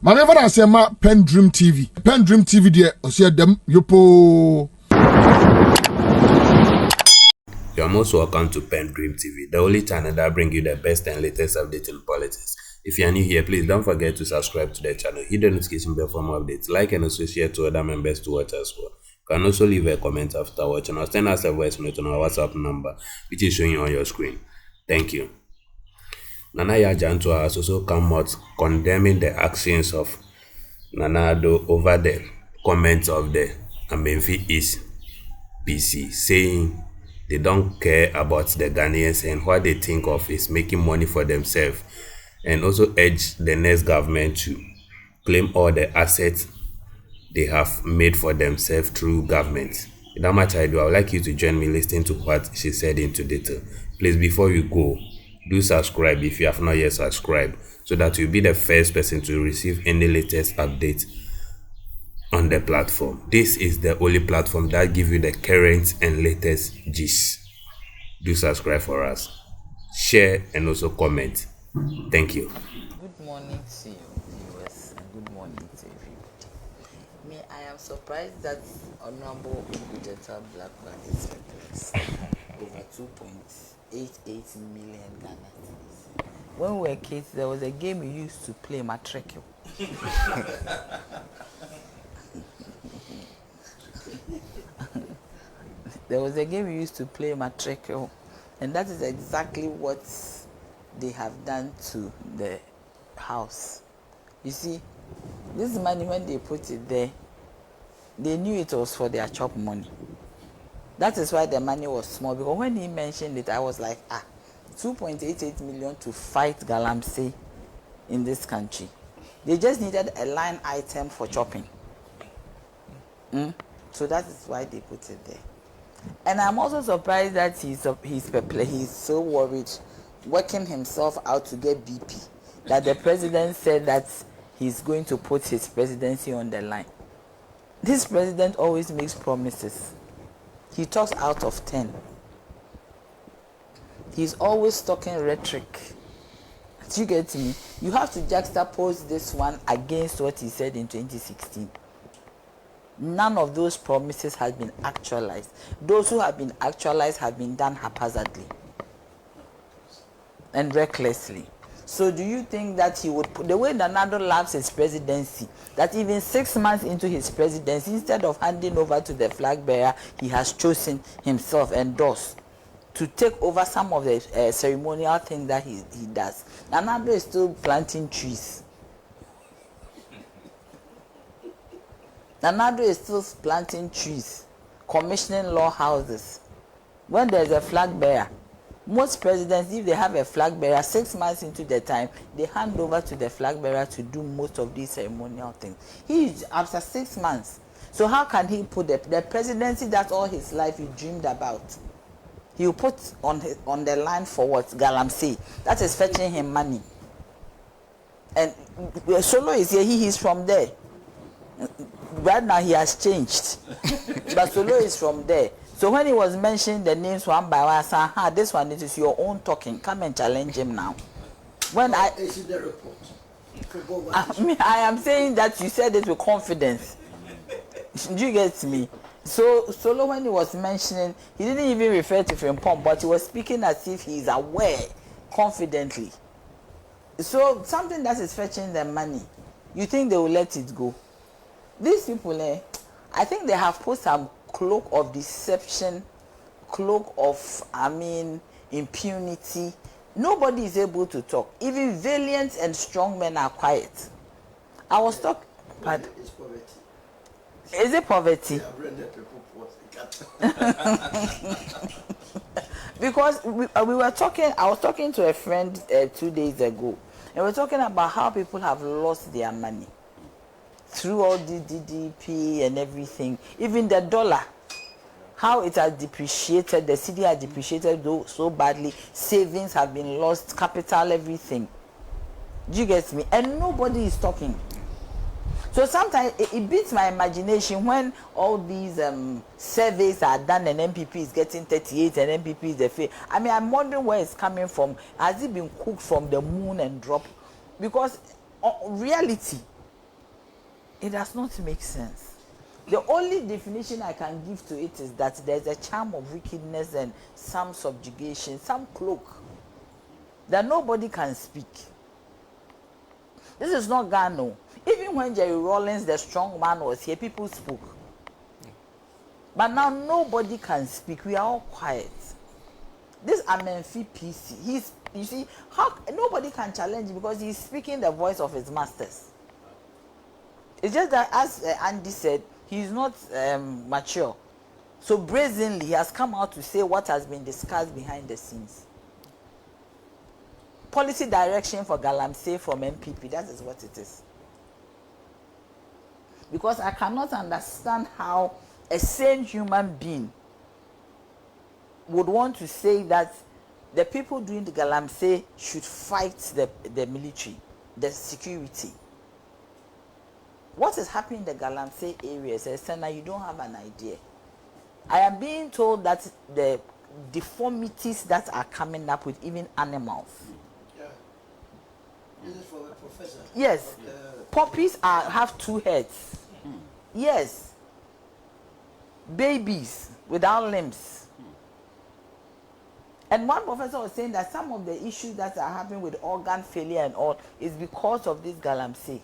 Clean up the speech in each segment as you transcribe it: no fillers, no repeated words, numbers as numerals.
Maneva na sema PENDREAM TV. PENDREAM TV de osia dem yopo. You are most welcome to PENDREAM TV, the only channel that brings you the best and latest updates in politics. If you are new here, please don't forget to subscribe to the channel, hit the notification bell for more updates, like and also share to other members to watch as well. You can also leave a comment after watching or send us a voice note on our WhatsApp number, which is showing on your screen. Thank you. Nana Jantua has also come out condemning the actions of Nana Addo over the comments of the Amenfi East PC, saying they don't care about the Ghanaians and what they think of is making money for themselves, and also urge the next government to claim all the assets they have made for themselves through government. Without much ado, I would like you to join me listening to what she said into detail. Please, before you go, do subscribe if you have not yet subscribed, so that you'll be the first person to receive any latest update on the platform. This is the only platform that gives you the current and latest gist. Do subscribe for us, share and also comment. Thank you. Good morning to you, viewers, and good morning to everybody. I am surprised that Honorable Jantua Blackman is perplexed. Over 2.88 million Ghana cedis. When we were kids, there was a game we used to play, Matrikio. There was a game we used to play, Matrikio, and that is exactly what they have done to the house. You see, this money, when they put it there, they knew it was for their chop money. That is why the money was small, because when he mentioned it, I was like, 2.88 million to fight Galamsey in this country. They just needed a line item for chopping. So that is why they put it there. And I'm also surprised that he's so worried, working himself out to get BP, that the president said that he's going to put his presidency on the line. This president always makes promises. He talks out of 10. He's always talking rhetoric. Do you get me? You have to juxtapose this one against what he said in 2016. None of those promises has been actualized. Those who have been actualized have been done haphazardly and recklessly. So do you think that he would put, the way Nana Addo loves his presidency, that even 6 months into his presidency, instead of handing over to the flag bearer, he has chosen himself, endorsed, to take over some of the ceremonial things that he does. Nana Addo is still planting trees. Nana Addo is still planting trees, commissioning law houses. When there's a flag bearer, most presidents, if they have a flag bearer, 6 months into the time, they hand over to the flag bearer to do most of these ceremonial things. He is after 6 months. So how can he put the presidency that all his life he dreamed about? He will put on the line for what? Galamsey. That is fetching him money. And Solo is here, he is from there. Right now he has changed. But Solo is from there. So when he was mentioning the names one by one, I said, this one, it is your own talking. Come and challenge him now. When I issue the report. I am saying that you said it with confidence. Do you get me? So Solo, when he was mentioning, he didn't even refer to Frimpong, but he was speaking as if he is aware, confidently. So something that is fetching them money, you think they will let it go? These people, I think they have put some cloak of deception, cloak of, impunity. Nobody is able to talk. Even valiant and strong men are quiet. I was talking. It's poverty. Is it poverty? Because we were talking, I was talking to a friend 2 days ago, and we were talking about how people have lost their money through all the DDP and everything. Even the dollar, how it has depreciated, the cedi has depreciated so badly, savings have been lost, capital, everything. Do you get me? And nobody is talking. So sometimes it beats my imagination when all these surveys are done and NPP is getting 38 and NPP is the fail. I'm wondering where it's coming from. Has it been cooked from the moon and dropped? Because reality, It does not make sense. The only definition I can give to it is that there's a charm of wickedness and some subjugation, some cloak that nobody can speak. This is not Ghana. Even when Jerry Rawlings, the strong man, was here, people spoke. But now nobody can speak. We are all quiet. This Amenfi PC, you see, how nobody can challenge him because he's speaking the voice of his masters. It's just that, as Andy said, he's not mature. So brazenly, he has come out to say what has been discussed behind the scenes. Policy direction for Galamsey from NPP, that is what it is. Because I cannot understand how a sane human being would want to say that the people doing the Galamsey should fight the military, the security. What is happening in the Galamsey area, Senna, you don't have an idea. I am being told that the deformities that are coming up with even animals. Yeah. This is for a professor. Yes. Puppies have 2 heads. Yes. Babies without limbs. And one professor was saying that some of the issues that are happening with organ failure and all is because of this Galamsey.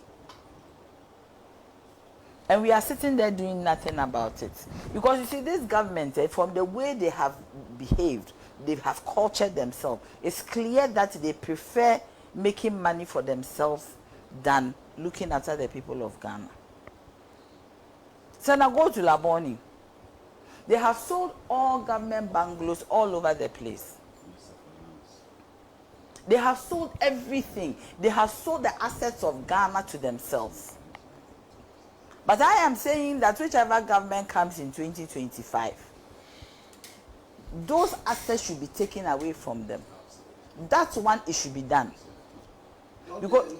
And we are sitting there doing nothing about it. Because you see, this government, from the way they have behaved, they have cultured themselves. It's clear that they prefer making money for themselves than looking after the people of Ghana. So now go to Laboni. They have sold all government bungalows all over the place. They have sold everything. They have sold the assets of Ghana to themselves. But I am saying that whichever government comes in 2025, those assets should be taken away from them. That's one, it should be done. Because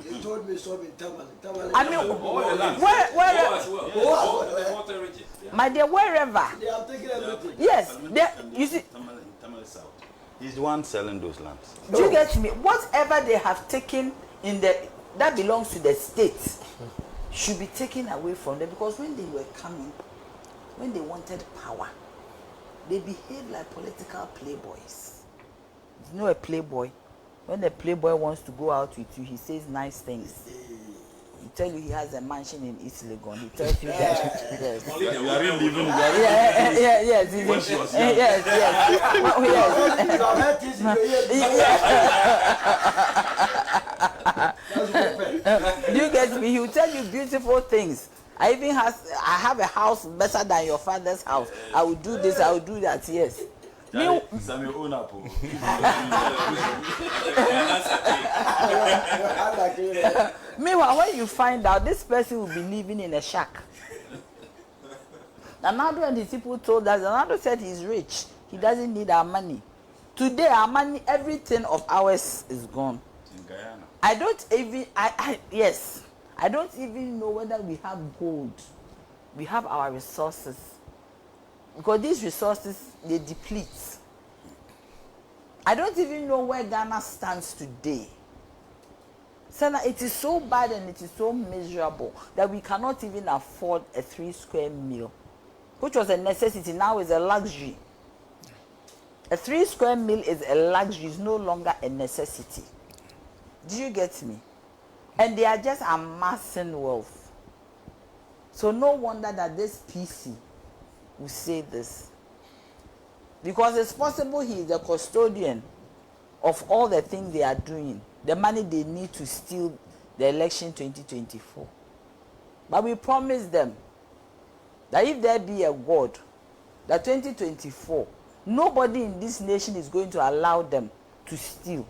they told me so in Tamale. I mean, my dear, wherever. They are taking everything. Yes, you see. He's the one selling those lands. Do you get me? Whatever they have taken in that belongs to the state should be taken away from them, because when they were coming, when they wanted power, they behaved like political playboys. You know a playboy? When the playboy wants to go out with you, he says nice things. He tells you he has a mansion in East Legon. He tells you that. Yes. You are really living. Yes. When she was Yes. Do you get me? He will tell you beautiful things. I have a house better than your father's house. I will do this, I will do that. Yes. Meanwhile, when you find out this person will be living in a shack. Another and his people told us, another said he's rich. He doesn't need our money. Today, our money, everything of ours is gone. in Guyana. I don't even know whether we have gold. We have our resources. Because these resources, they deplete. I don't even know where Ghana stands today. Sana, it is so bad and it is so miserable that we cannot even afford a 3 square meal, which was a necessity, now is a luxury. A 3 square meal is a luxury, it's no longer a necessity. Do you get me? And they are just amassing wealth. So no wonder that this PC will say this. Because it's possible he is the custodian of all the things they are doing, the money they need to steal the election 2024. But we promise them that if there be a God, that 2024, nobody in this nation is going to allow them to steal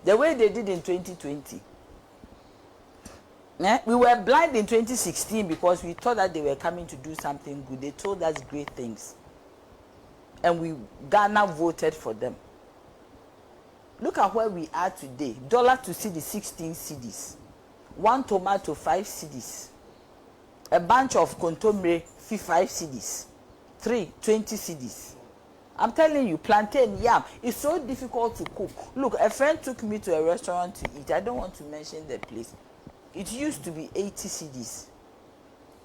the way they did in 2020. We were blind in 2016 because we thought that they were coming to do something good. They told us great things. And Ghana voted for them. Look at where we are today. Dollar to cedi, 16 cedis. 1 tomato, 5 cedis. A bunch of contomere, 5 cedis. 3, 20 cedis. I'm telling you, plantain, yam, it's so difficult to cook. Look, a friend took me to a restaurant to eat. I don't want to mention the place. It used to be 80 cedis,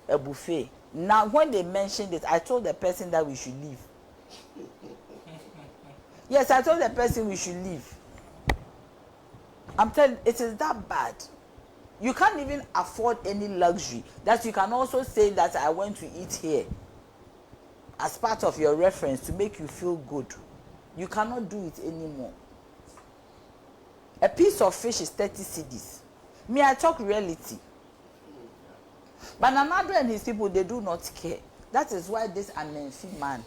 a buffet. Now, when they mentioned it, I told the person that we should leave. Yes, I told the person we should leave. I'm telling you, it is that bad. You can't even afford any luxury. That you can also say that I went to eat here as part of your reference to make you feel good. You cannot do it anymore. A piece of fish is 30 cedis. Me, I talk reality. But Nanado and his people, they do not care. That is why this Amenfi man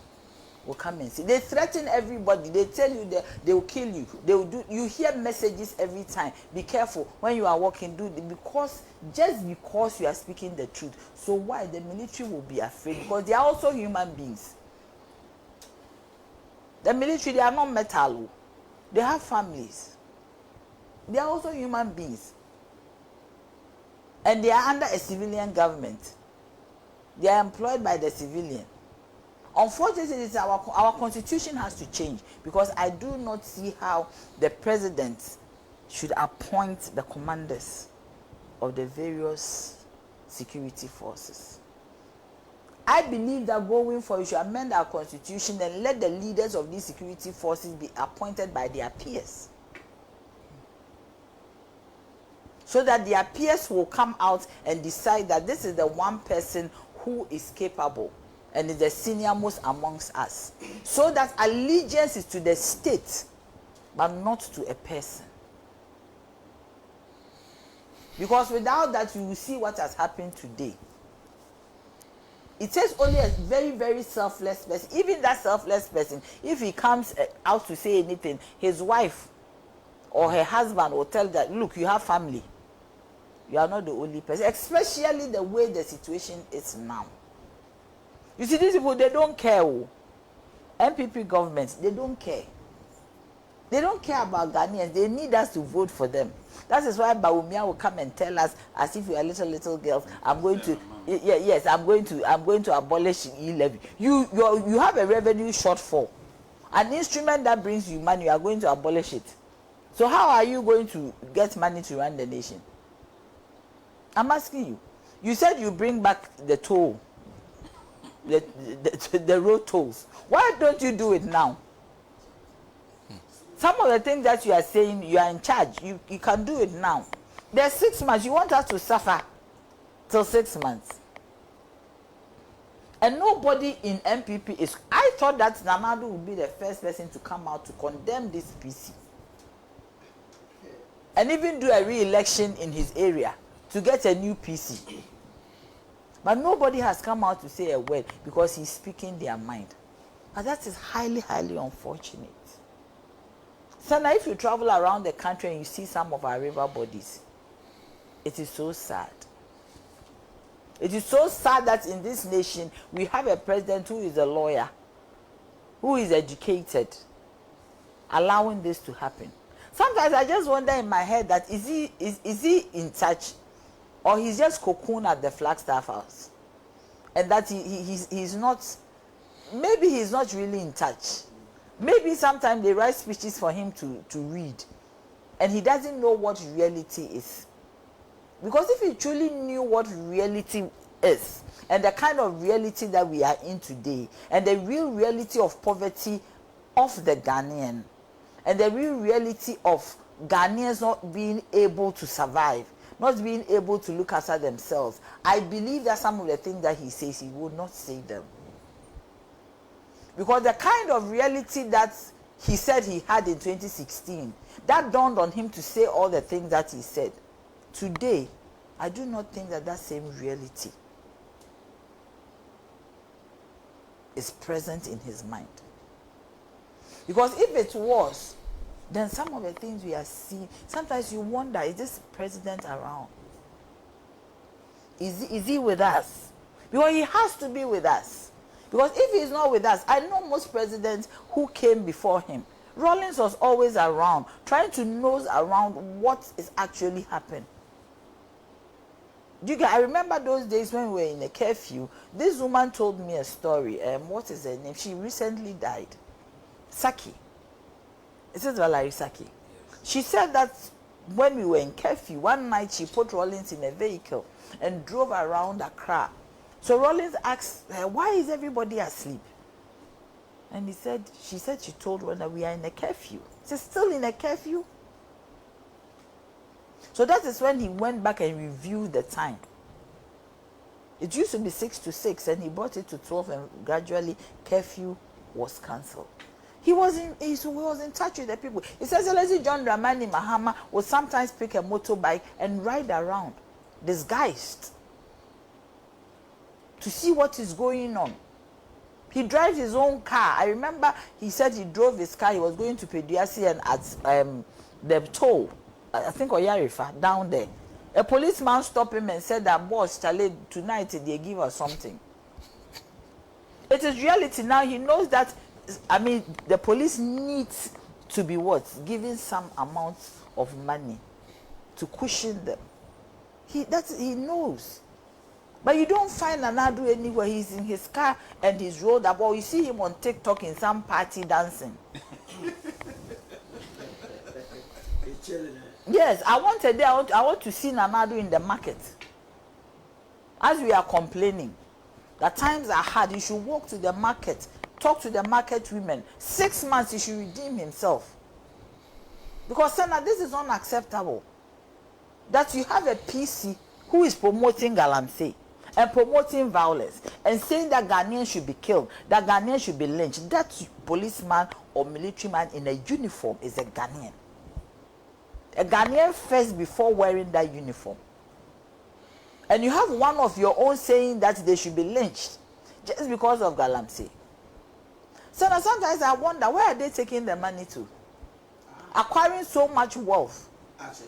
will come and see. They threaten everybody. They tell you that they will kill you. They will do. You hear messages every time. Be careful when you are walking. Just because you are speaking the truth. So why the military will be afraid? Because they are also human beings. The military, they are not metal. They have families. They are also human beings. And they are under a civilian government. They are employed by the civilian. Unfortunately, it's our constitution has to change, because I do not see how the president should appoint the commanders of the various security forces. I believe that going forward, we should amend our constitution and let the leaders of these security forces be appointed by their peers, so that their peers will come out and decide that this is the one person who is capable and is the senior most amongst us, so that allegiance is to the state but not to a person. Because without that, you will see what has happened today. It takes only a very, very selfless person. Even that selfless person, if he comes out to say anything, his wife or her husband will tell that, look, you have family. You are not the only person. Especially the way the situation is now. You see, these people, they don't care. NPP governments, they don't care. They don't care about Ghanaians. They need us to vote for them. That is why Bawumia will come and tell us, as if we are little girls, I'm going to abolish e-levy. You have a revenue shortfall. An instrument that brings you money, you are going to abolish it. So how are you going to get money to run the nation? I'm asking you. You said you bring back the toll, the road tolls. Why don't you do it now? Some of the things that you are saying, you are in charge. You can do it now. There's 6 months. You want us to suffer till 6 months. And nobody in NPP is... I thought that Nanado would be the first person to come out to condemn this PC. And even do a re-election in his area to get a new PC. But nobody has come out to say a word, because he's speaking their mind. And that is highly, highly unfortunate. So now if you travel around the country and you see some of our river bodies, it is so sad. It is so sad that in this nation we have a president who is a lawyer, who is educated, allowing this to happen. Sometimes I just wonder in my head that is he in touch, or he's just cocoon at the Flagstaff House, and that he's not, maybe he's not really in touch. Maybe sometimes they write speeches for him to read, and he doesn't know what reality is. Because if he truly knew what reality is, and the kind of reality that we are in today, and the real reality of poverty of the Ghanaian, and the real reality of Ghanaians not being able to survive, not being able to look after themselves, I believe that some of the things that he says, he will not say them. Because the kind of reality that he said he had in 2016, that dawned on him to say all the things that he said. Today, I do not think that same reality is present in his mind. Because if it was, then some of the things we are seeing, sometimes you wonder, is this president around? Is he with us? Because he has to be with us. Because if he's not with us, I know most presidents who came before him, Rawlings was always around, trying to nose around what is actually happening. I remember those days when we were in a curfew. This woman told me a story. What is her name? She recently died. Saki. Is it Valerie Saki? She said that when we were in curfew, one night she put Rollins in a vehicle and drove around Accra. So Rollins asked her, why is everybody asleep? And she said she told her that we are in a curfew. She's still in a curfew. So that is when he went back and reviewed the time. It used to be 6 to 6 and he brought it to 12 and gradually curfew was cancelled. He was in touch with the people. He says, Excellency John Dramani Mahama would sometimes pick a motorbike and ride around, disguised, to see what is going on. He drives his own car. I remember he said he drove his car. He was going to Pediasi and at the toll, I think Oyarifa, down there. A policeman stopped him and said that, boss, Charlie, tonight they give us something. It is reality now. He knows that, the police needs to be what? Giving some amount of money to cushion them. He knows. But you don't find Anadu anywhere. He's in his car and he's rolled up. Or you see him on TikTok in some party dancing. Yes, I want to see Nanadu in the market. As we are complaining, the times are hard. He should walk to the market, talk to the market women. 6 months, he should redeem himself. Because, Senna, this is unacceptable. That you have a PC who is promoting Galamsey and promoting violence and saying that Ghanaians should be killed, that Ghanaians should be lynched. That policeman or military man in a uniform is a Ghanaian. A Ghanaian first before wearing that uniform. And you have one of your own saying that they should be lynched just because of Galamsey. So now sometimes I wonder, where are they taking the money to? Acquiring so much wealth. Actually,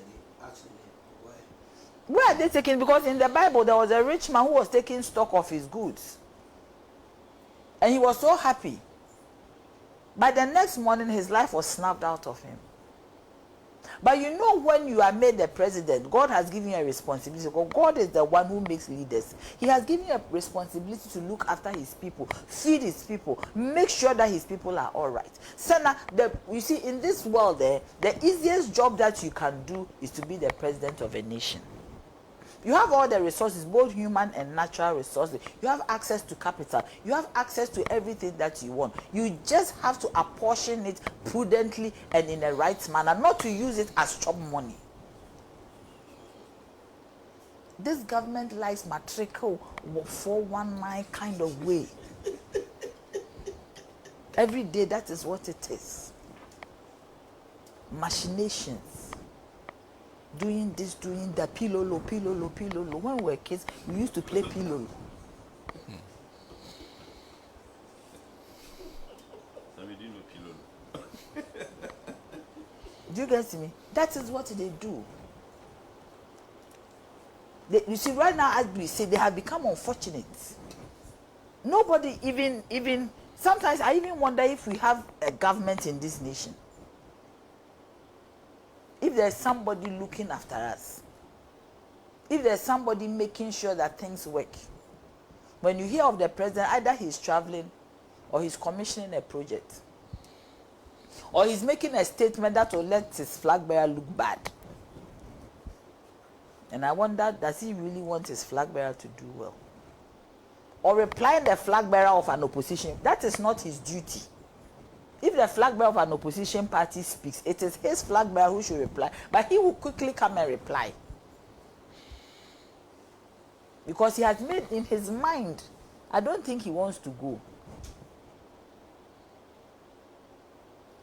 where are they taking? Because in the Bible there was a rich man who was taking stock of his goods. And he was so happy. By the next morning his life was snapped out of him. But you know, when you are made the president, God has given you a responsibility. Because God is the one who makes leaders. He has given you a responsibility to look after his people, feed his people, make sure that his people are all right. So now, you see, in this world, the easiest job that you can do is to be the president of a nation. You have all the resources, both human and natural resources. You have access to capital. You have access to everything that you want. You just have to apportion it prudently and in the right manner, not to use it as chop money. This government likes matricle 419 kind of way. Every day, that is what it is. Machinations. Doing this, doing that, pilolo. When we were kids, we used to play pilolo. Do you get me? That is what they do. You see, right now, as we say, they have become unfortunate. Nobody even sometimes I even wonder if we have a government in this nation. If there's somebody looking after us, if there's somebody making sure that things work. When you hear of the president, either he's traveling or he's commissioning a project, or he's making a statement that will let his flag bearer look bad. And I wonder, does he really want his flag bearer to do well? Or replying the flag bearer of an opposition, that is not his duty. If the flag bearer of an opposition party speaks, it is his flag bearer who should reply. But he will quickly come and reply. Because he has made in his mind, I don't think he wants to go.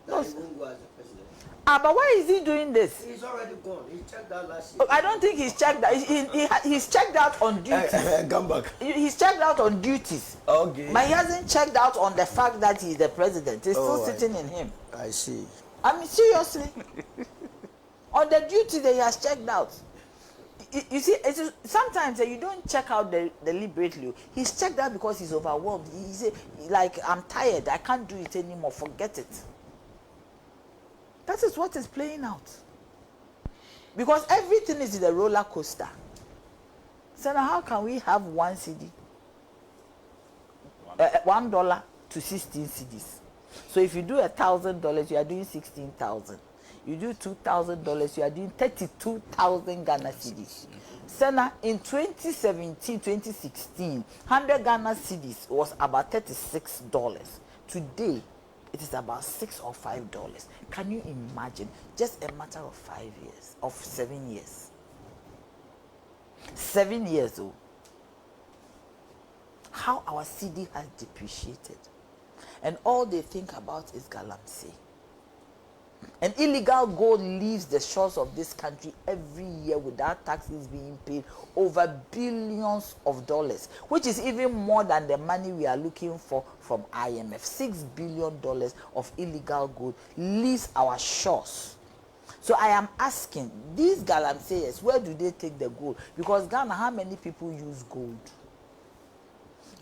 No, he won't go as the president. But why is he doing this? He's already gone. He checked out last year. I don't think he's checked out. He's checked out on duties. Come back. He's checked out on duties. Okay. But he hasn't checked out on the fact that he's the president. It's still sitting in him. I see. I mean, seriously. On the duty that he has checked out. You see, sometimes you don't check out deliberately. He's checked out because he's overwhelmed. He say, like, I'm tired. I can't do it anymore. Forget it. That is what is playing out. Because everything is in a roller coaster. So now how can we have one CD? $1 to 16 CDs. So if you do $1,000, you are doing 16,000. you do $2,000, you are doing 32,000 Ghana cedis. Sena, in 2017, 2016, 100 Ghana cedis was about $36. Today, it is about $6 or $5. Can you imagine? Just a matter of 5 years, of 7 years. 7 years old. How our CD has depreciated. And all they think about is Galamsey. And illegal gold leaves the shores of this country every year without taxes being paid, over billions of dollars, which is even more than the money we are looking for from IMF. $6 billion of illegal gold leaves our shores. So I am asking, these Galamseyers, where do they take the gold? Because Ghana, how many people use gold?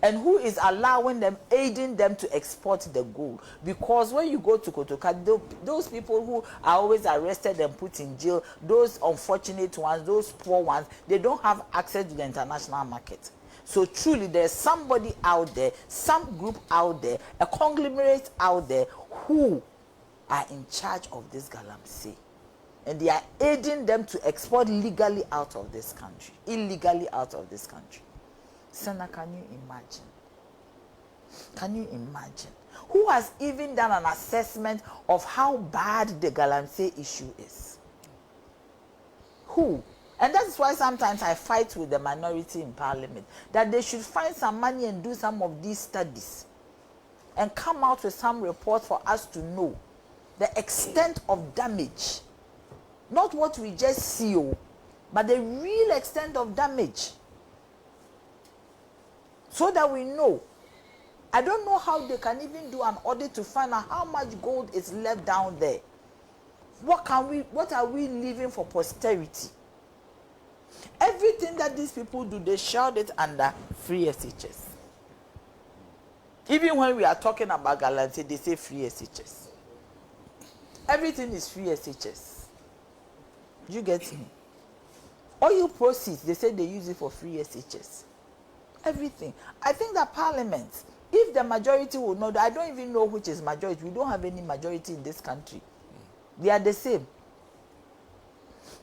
And who is allowing them, aiding them to export the gold? Because when you go to Kotoka, those people who are always arrested and put in jail, those unfortunate ones, those poor ones, they don't have access to the international market. So truly, there's somebody out there, some group out there, a conglomerate out there who are in charge of this Galamsey. And they are aiding them to export legally out of this country, illegally out of this country. Senator, can you imagine? Can you imagine? Who has even done an assessment of how bad the Galamsey issue is? Who? And that's why sometimes I fight with the minority in parliament, that they should find some money and do some of these studies and come out with some report for us to know the extent of damage. Not what we just see, but the real extent of damage. So that we know. I don't know how they can even do an audit to find out how much gold is left down there. What are we leaving for posterity? Everything that these people do, they shout it under free SHS. Even when we are talking about Galamsey, they say free SHS. Everything is free SHS. Do you get me? Oil proceeds, they say they use it for free SHS. Everything. I think that Parliament, if the majority will not, I don't even know which is majority. We don't have any majority in this country. They are the same.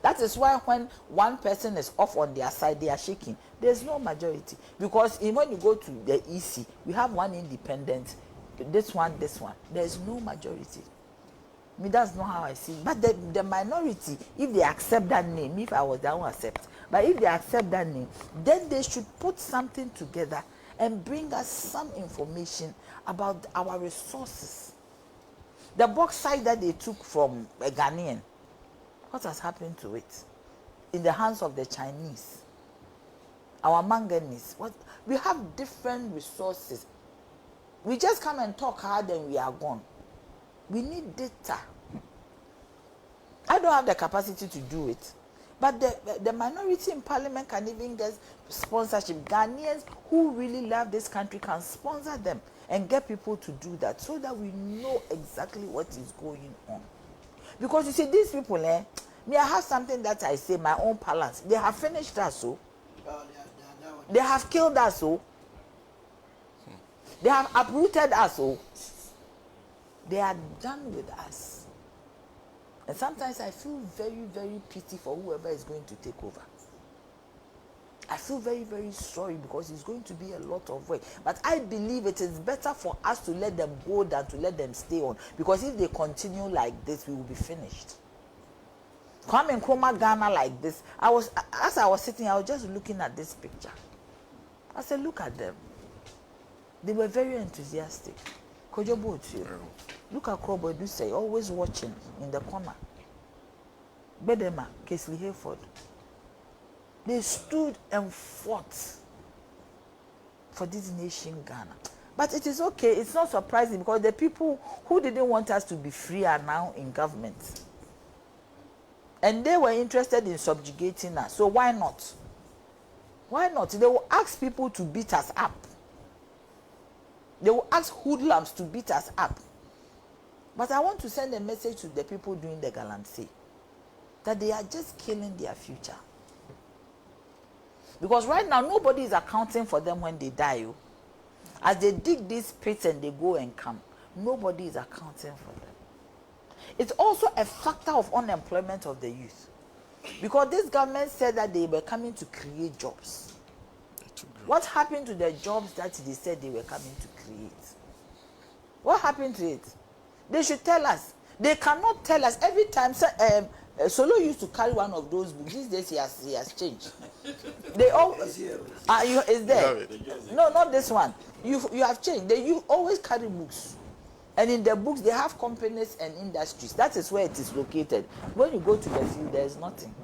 That is why when one person is off on their side, they are shaking. There's no majority. Because when you go to the EC, we have one independent, this one. There's no majority. I mean, that's not how I see it. But the minority, if they accept that name, if I was there, I won't accept. But if they accept that name, then they should put something together and bring us some information about our resources. The bauxite that they took from a Ghanaian, what has happened to it? In the hands of the Chinese. Our manganese. We have different resources. We just come and talk hard and we are gone. We need data. I don't have the capacity to do it. But the minority in parliament can even get sponsorship. Ghanaians who really love this country can sponsor them and get people to do that so that we know exactly what is going on. Because you see, these people, me, I have something that I say, my own palace. They have finished us, so. They have killed us, so. They have uprooted us, so. They are done with us. And sometimes I feel very, very pity for whoever is going to take over. I feel very, very sorry because it's going to be a lot of work. But I believe it is better for us to let them go than to let them stay on. Because if they continue like this, we will be finished. Come and Kroma Ghana like this. As I was sitting, I was just looking at this picture. I said, look at them. They were very enthusiastic. Look at Krobo Dusey, always watching in the corner. Bedema, Kesley Hayford. They stood and fought for this nation, Ghana. But it is okay, it's not surprising because the people who didn't want us to be free are now in government. And they were interested in subjugating us, so why not? Why not? They will ask people to beat us up. They will ask hoodlums to beat us up. But I want to send a message to the people doing the Galamsey that they are just killing their future. Because right now, nobody is accounting for them when they die. As they dig these pits and they go and come, nobody is accounting for them. It's also a factor of unemployment of the youth. Because this government said that they were coming to create jobs. What happened to the jobs that they said they were coming to create? What happened to it? They should tell us. They cannot tell us. Every time Solo used to carry one of those books. These days he has changed. They all is there. No, not this one. You have changed. You always carry books. And in the books, they have companies and industries. That is where it is located. When you go to the field, there is nothing.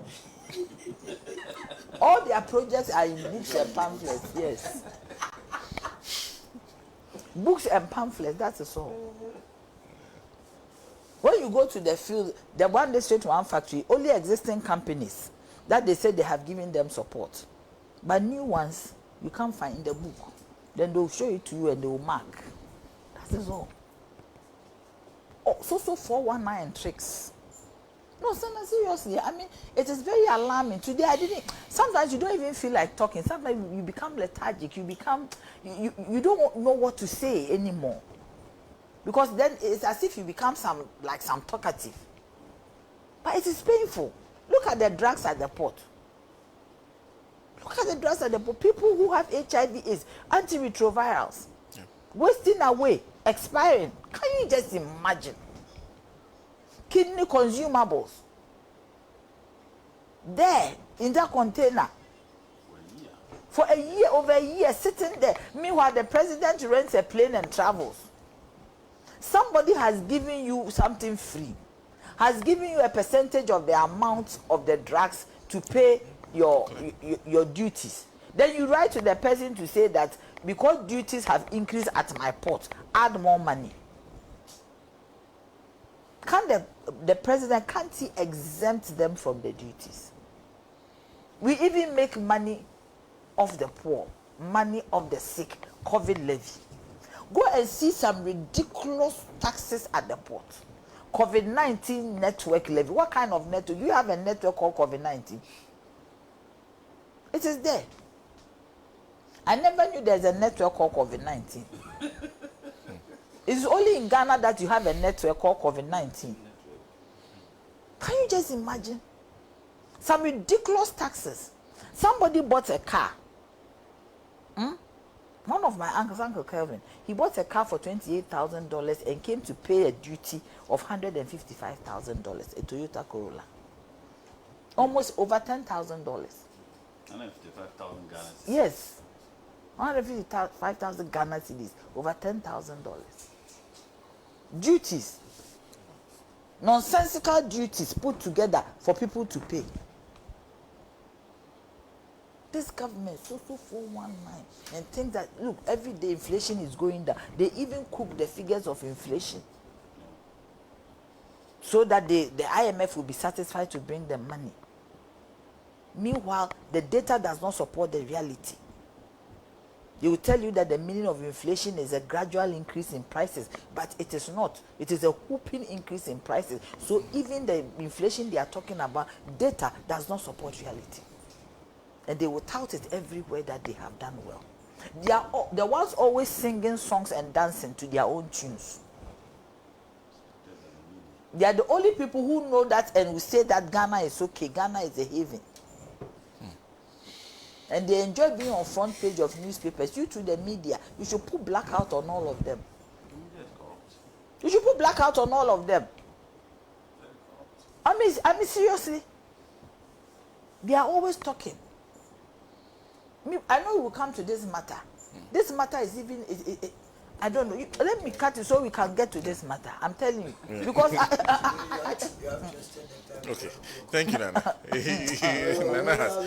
All their projects are in books and pamphlets, yes. Books and pamphlets, that is all. When you go to the field, the one district, one factory, only existing companies that they say they have given them support. But new ones, you can't find in the book. Then they'll show it to you and they will mark. That is all. Oh, so 419 tricks. No, seriously. I mean, it is very alarming. Today, sometimes you don't even feel like talking. Sometimes you become lethargic. You don't know what to say anymore. Because then it's as if you become some talkative. But it is painful. Look at the drugs at the port. Look at the drugs at the port. People who have HIV/AIDS, antiretrovirals, wasting away, expiring. Can you just imagine? Kidney consumables. There, in that container. For a year, over a year, sitting there. Meanwhile, the president rents a plane and travels. Somebody has given you something free. Has given you a percentage of the amount of the drugs to pay your duties. Then you write to the person to say that because duties have increased at my port, add more money. Can the president, can't he exempt them from the duties? We even make money off the poor, money off the sick, COVID levy. Go and see some ridiculous taxes at the port. COVID-19 network levy. What kind of network? You have a network called COVID-19. It is there. I never knew there's a network called COVID-19. It's only in Ghana that you have a network called COVID-19. Can you just imagine? Some ridiculous taxes. Somebody bought a car. One of my uncles, Uncle Kelvin, he bought a car for $28,000 and came to pay a duty of $155,000, a Toyota Corolla. Almost over $10,000. 155,000 Ghana cedis. Yes. 155,000 Ghana cedis, over $10,000. Duties. Nonsensical duties put together for people to pay. This government, so 419, and think that, look, every day inflation is going down. They even cook the figures of inflation so that the IMF will be satisfied to bring them money. Meanwhile, the data does not support the reality. They will tell you that the meaning of inflation is a gradual increase in prices, but it is not. It is a whooping increase in prices. So even the inflation they are talking about, data does not support reality. And they will tout it everywhere that they have done well. They are the ones always singing songs and dancing to their own tunes. They are the only people who know that and will say that Ghana is okay. Ghana is a haven. And they enjoy being on front page of newspapers. You to the media, you should put blackout on all of them. You should put blackout on all of them. I mean seriously. They are always talking. I know we will come to this matter. This matter is even, I don't know. Let me cut it so we can get to this matter. I'm telling you. Because okay. Thank you, Nana. Nana has.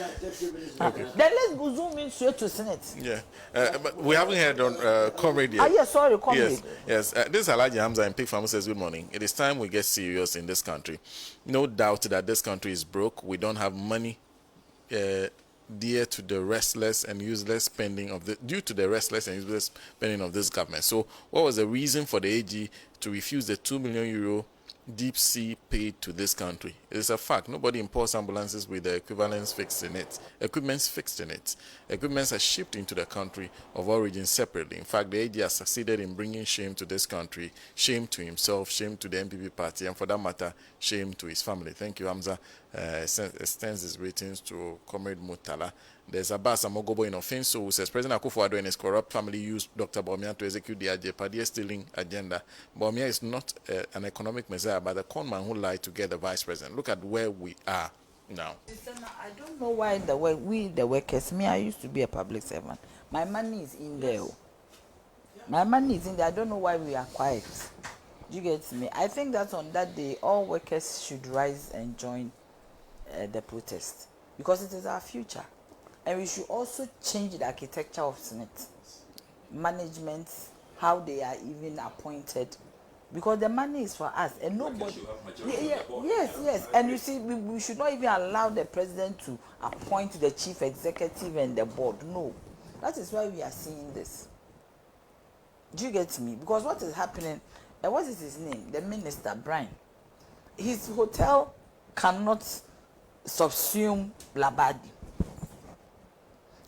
Okay. Then let's go zoom in straight to Senate. Yeah. But we haven't heard on Comrade yet. Yes, sorry, Comrade. Yes. This is Alhaji Hamza and Pig Farmer says, good morning. It is time we get serious in this country. No doubt that this country is broke. We don't have money. Dear to the restless and useless spending of due to the restless and useless spending of this government. So, what was the reason for the AG to refuse the €2 million deep sea paid to this country. It's a fact. Nobody imports ambulances with the equivalents fixed in it. Equipment's fixed in it. Equipments are shipped into the country of origin separately. In fact, the AG has succeeded in bringing shame to this country, shame to himself, shame to the NPP party, and for that matter, shame to his family. Thank you, Hamza. Extends his greetings to Comrade Mutala. There's Abbas Amogobo in Offenso who says President Akufo-Addo and his corrupt family used Dr. Bawumia to execute the Ajay stealing agenda. Bawumia is not an economic messiah, but a conman who lied to get the vice president. Look at where we are now. I don't know why the workers, me, I used to be a public servant. My money is in there. My money is in there. I don't know why we are quiet. Do you get me? I think that on that day, all workers should rise and join the protest because it is our future. And we should also change the architecture of SSNIT, management, how they are even appointed, because the money is for us and nobody. Yes. And you see, we should not even allow the president to appoint the chief executive and the board. No, that is why we are seeing this. Do you get me? Because what is happening? What is his name? The minister, Brian. His hotel cannot subsume Labadi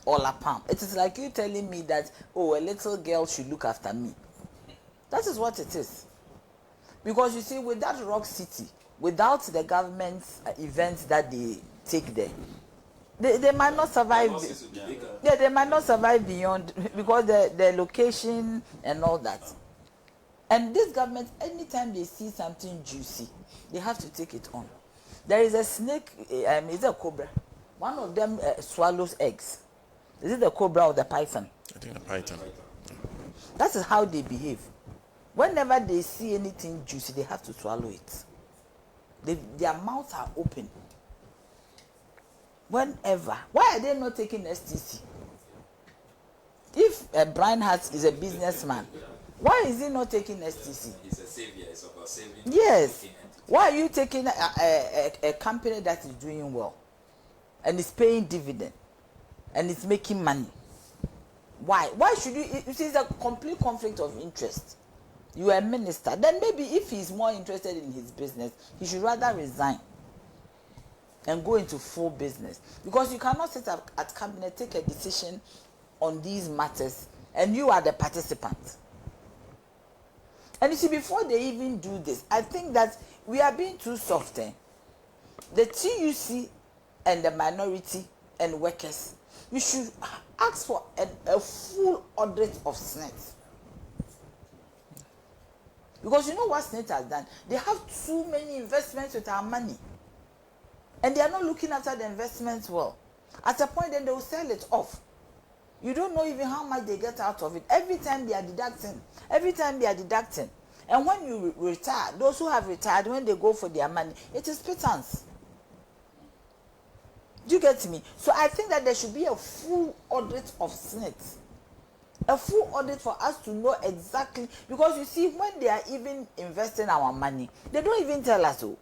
or La Palm. It is like you telling me that, oh, a little girl should look after me. That is what it is. Because you see, with that rock city, without the government's events that they take there, they might not survive. They might not survive beyond, because the location and all that. And this government, anytime they see something juicy, they have to take it on. There is a snake, it's a cobra. One of them swallows eggs. Is it the cobra or the python? I think the python. That is how they behave. Whenever they see anything juicy, they have to swallow it. Their mouths are open. Whenever. Why are they not taking STC? If Brian Hart is a businessman, why is he not taking STC? He's a savior. It's about saving. Yes. Why are you taking a company that is doing well and is paying dividend and it's making money? Why? Why should you? It is a complete conflict of interest. You are a minister. Then maybe if he's more interested in his business, he should rather resign and go into full business. Because you cannot sit at cabinet, take a decision on these matters, and you are the participant. And you see, before they even do this, I think that we are being too soft. The TUC and the minority and workers, we should ask for a full audit of SSNIT. Because you know what SSNIT has done? They have too many investments with our money. And they are not looking after the investments well. At a point, then they will sell it off. You don't know even how much they get out of it. Every time they are deducting. And when you retire, those who have retired, when they go for their money, it is pittance. Do you get me? So I think that there should be a full audit of SSNIT. A full audit for us to know exactly. Because you see, when they are even investing our money, they don't even tell us so.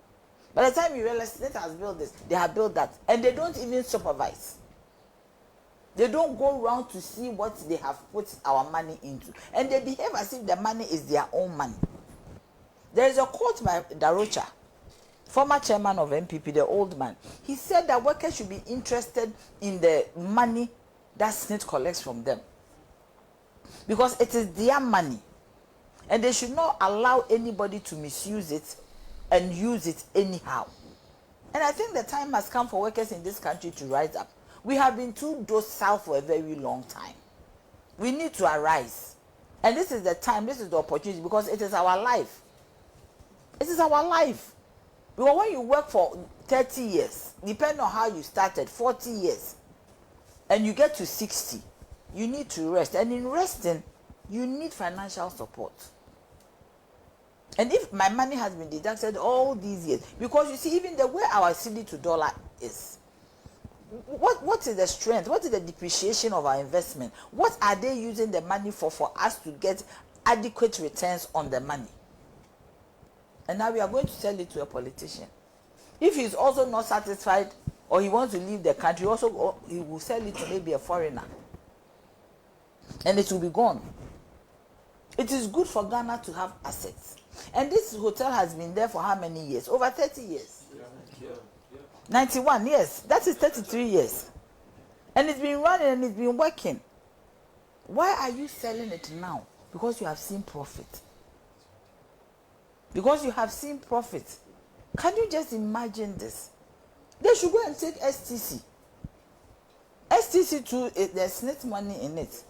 By the time you realize SSNIT has built this, they have built that, and they don't even supervise. They don't go around to see what they have put our money into. And they behave as if the money is their own money. There is a quote by Darocha, former chairman of NPP, the old man. He said that workers should be interested in the money that SSNIT collects from them. Because it is their money. And they should not allow anybody to misuse it and use it anyhow. And I think the time has come for workers in this country to rise up. We have been too docile for a very long time. We need to arise. And this is the time, this is the opportunity, because it is our life. It is our life. Because when you work for 30 years, depending on how you started, 40 years, and you get to 60, you need to rest. And in resting, you need financial support. And if my money has been deducted all these years, because you see, even the way our CD to dollar is, what is the strength? What is the depreciation of our investment? What are they using the money for us to get adequate returns on the money? And now we are going to sell it to a politician. If he's also not satisfied or he wants to leave the country, he will sell it to maybe a foreigner. And it will be gone. It is good for Ghana to have assets. And this hotel has been there for how many years? Over 30 years. 91 years. That is 33 years. And it's been running and it's been working. Why are you selling it now? Because you have seen profit. Because you have seen profit. Can you just imagine this? They should go and take STC. STC too, there's SSNIT money in it.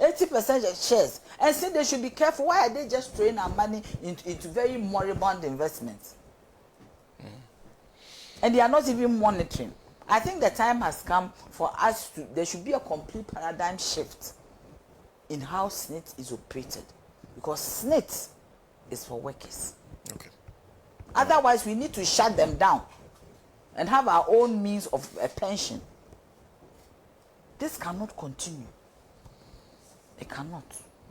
80% shares. And say they should be careful. Why are they just throwing our money into very moribund investments? And they are not even monitoring. I think the time has come for us to, there should be a complete paradigm shift in how SSNIT is operated. Because SSNIT is for workers. Okay. Otherwise, we need to shut them down and have our own means of a pension. This cannot continue. It cannot.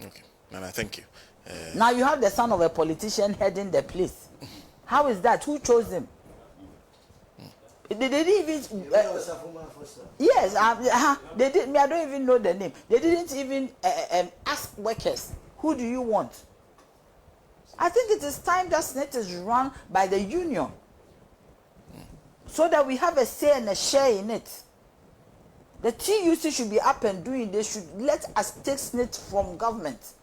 Okay. And I thank you. Now you have the son of a politician heading the place. How is that? Who chose him? They didn't even. Yes, they did. I don't even know the name. They didn't even ask workers, who do you want? I think it is time that SSNIT is run by the union, so that we have a say and a share in it. The TUC should be up and doing. They should let us take SSNIT from government,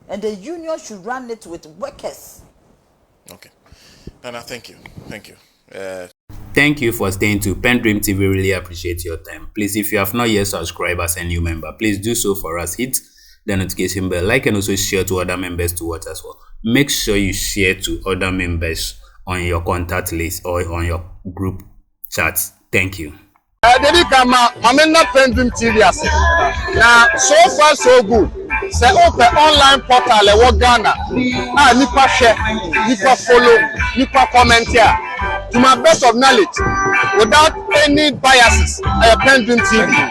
and the union should run it with workers. Okay. And I thank you. Thank you. Thank you for staying to PENDREAM TV. Really appreciate your time. Please, if you have not yet subscribed as a new member, please do so for us. Hit the notification bell, like, and also share to other members to watch as well. Make sure you share to other members on your contact list or on your group chats. Thank you. Dedi kama mamena PENDREAM TV ase. Now so far so good. Say open online portal e wo Ghana. Nipa share, nipa follow, nipa comment here. To my best of knowledge, without any biases, PENDREAM TV.